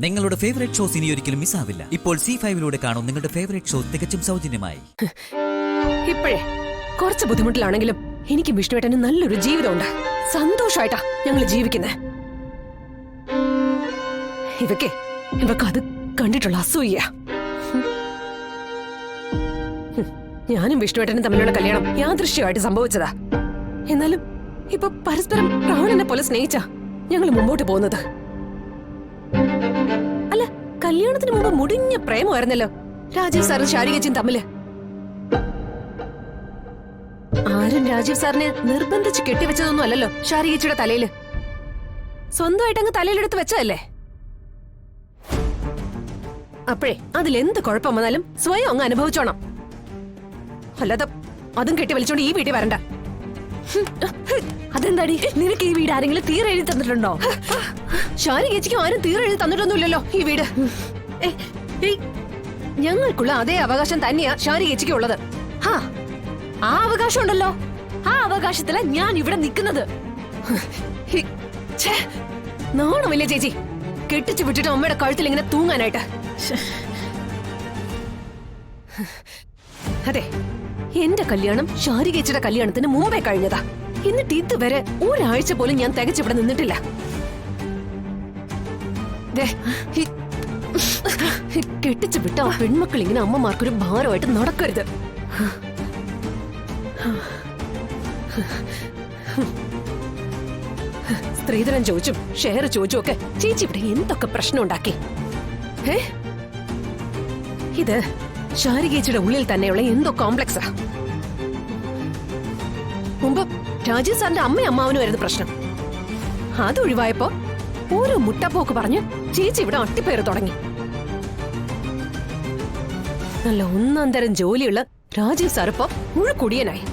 നിങ്ങളുടെ favourite shows ഇനി ഒരിക്കലും മിസ്സാവില്ല. ഇപ്പോൾ C5 കാണും നിങ്ങളുടെ ഫേവറേറ്റ് ഷോ തികച്ചും സൗജന്യമായി. ഇപ്പോഴേ കുറച്ച് ബുദ്ധിമുട്ടിലാണെങ്കിലും എനിക്ക് വിഷ്ണുവേട്ടന് നല്ലൊരു ജീവിതമുണ്ട്. സന്തോഷമായിട്ടാ ഞങ്ങൾ ജീവിക്കുന്നേ. ഇവക്ക് അത് കണ്ടിട്ടുള്ള അസൂയ. ഞാനും വിഷ്ണുവേട്ടനും തമ്മിലുള്ള കല്യാണം യാദൃശ്യമായിട്ട് സംഭവിച്ചതാ. എന്നാലും ഇപ്പൊ പരസ്പരം പ്രാണനെ പോലെ സ്നേഹിച്ചാ ഞങ്ങൾ മുമ്പോട്ട് പോകുന്നത്. അല്ല, കല്യാണത്തിന് മുമ്പ് മുടിഞ്ഞ പ്രേമമായിരുന്നല്ലോ രാജീവ് സാറും ശാരികച്ചിയും തമ്മില്. ആരും രാജീവ് സാറിനെ നിർബന്ധിച്ച് കെട്ടിവെച്ചതൊന്നും അല്ലല്ലോ ശാരികച്ചിയുടെ തലയില്. സ്വന്തമായിട്ട് അങ്ങ് തലയിലെടുത്ത് വെച്ചതല്ലേ. അപ്പോഴേ അതിലെന്ത് കുഴപ്പം വന്നാലും സ്വയം അങ്ങ് അനുഭവിച്ചോണം. അല്ലാതെ അതും കെട്ടി വലിച്ചോണ്ട് ഈ വീട്ടിൽ വരണ്ട. അതെന്താടി, നിനക്ക് ഈ വീട് ആരെങ്കിലും തീരെ എഴുതി തന്നിട്ടുണ്ടോ? ശാരികച്ചിക്കും ആരും തീരെ എഴുതി തന്നിട്ടൊന്നുമില്ലല്ലോ ഈ വീട്. ഞങ്ങൾക്കുള്ള അതേ അവകാശം തന്നെയാ ശാരികച്ചിക്കും ഉള്ളത്. ആ അവകാശം ഉണ്ടല്ലോ. ആ അവകാശത്തിലാ ഞാൻ ഇവിടെ നിൽക്കുന്നത്. നാണമില്ലേ ചേച്ചി കെട്ടിച്ചു വിട്ടിട്ട് അമ്മയുടെ കഴുത്തിൽ ഇങ്ങനെ തൂങ്ങാനായിട്ട്? അതെ, എന്റെ കല്യാണം ശാരികച്ചിയുടെ കല്യാണത്തിന് മുമ്പേ കഴിഞ്ഞതാ. എന്നിട്ട് ഇതുവരെ ഒരാഴ്ച പോലും ഞാൻ തികച്ചിവിടെ നിന്നിട്ടില്ല. കെട്ടിച്ചു വിട്ട ആ പെൺമക്കൾ ഇങ്ങനെ അമ്മമാർക്കൊരു ഭാരമായിട്ട് നടക്കരുത്. സ്ത്രീധനം ചോദിച്ചും ഷെയർ ചോദിച്ചും ഒക്കെ ചേച്ചി ഇവിടെ എന്തൊക്കെ പ്രശ്നം ഉണ്ടാക്കി. ഇത് ശാരികച്ചിയുടെ ഉള്ളിൽ തന്നെയുള്ള എന്തോ കോംപ്ലക്സാ. മുമ്പ് രാജീവ് സാറിന്റെ അമ്മയും അമ്മാവനും ആയിരുന്നു പ്രശ്നം. അതൊഴിവായപ്പോ ഓരോ മുട്ടപ്പോക്ക് പറഞ്ഞ് ചേച്ചി ഇവിടെ അട്ടിപ്പേര് തുടങ്ങി. നല്ല ഒന്നാം തരം ജോലിയുള്ള രാജീവ് സാർ ഇപ്പൊ മുഴുക്കുടിയനായി.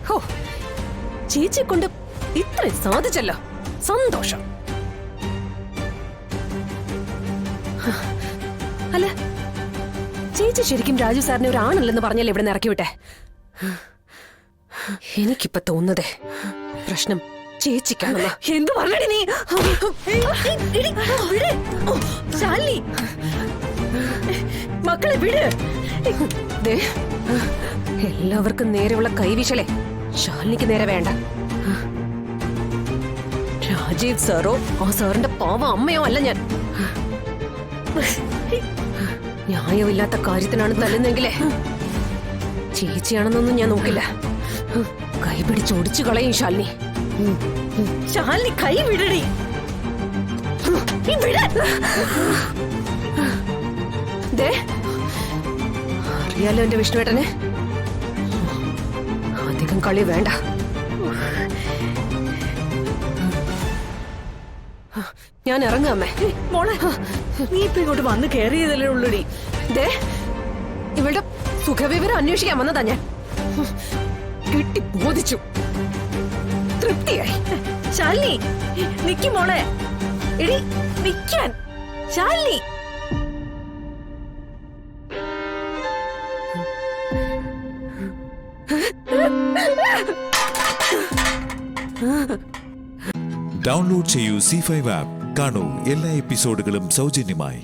ഹോ, ചേച്ചിയെ കൊണ്ട് ഇത്രയും സാധിച്ചല്ലോ, സന്തോഷം. അല്ല, ചേച്ചി ശരിക്കും രാജീവ് സാറിനെ ഒരു ആണല്ലെന്ന് പറഞ്ഞല്ലേ ഇവിടെ ഇറക്കി വിട്ടെ? എനിക്കിപ്പോ തോന്നുന്നതേ പ്രശ്നം ചേച്ചിക്കാണല്ലോ. എന്ത് പറഞ്ഞടി നീ? ശാലിനി, മക്കളെ വിട്. എല്ലാവർക്കും നേരെയുള്ള കൈവിശലേ ശാലിനിക്ക് നേരെ വേണ്ട. രാജീവ് സാറോ ആ സാറിന്റെ പാവ അമ്മയോ അല്ല ഞാൻ. ന്യായമില്ലാത്ത കാര്യത്തിനാണ് തല്ലുന്നെങ്കിലേ ചേച്ചിയാണെന്നൊന്നും ഞാൻ നോക്കില്ല. കൈ പിടിച്ചൊടിച്ചു കളയും ശാലിനി. ശാലിനി, കൈ വിടടി. അറിയാലോ എന്റെ വിഷ്ണുവേട്ടനെ, അധികം കളി വേണ്ട. ഞാൻ ഇറങ്ങാം അമ്മേ. മോളെ, നീ ഇപ്പൊ ഇങ്ങോട്ട് വന്ന് കയറിയതല്ലേ ഉള്ളൂടി. ഇവളുടെ സുഖവിവരം അന്വേഷിക്കാൻ വന്നതാ ഞാൻ. കിട്ടി ബോധിച്ചു, തൃപ്തിയായി. ശാലിനി, നിക്ക് മോളെ. എടി, നിക്കാൻ. ശാലിനി, ഡൗൺലോഡ് ചെയ്യൂ C5 ആപ്പ്. കാണൂ എല്ലാ എപ്പിസോഡുകളും സൗജന്യമായി.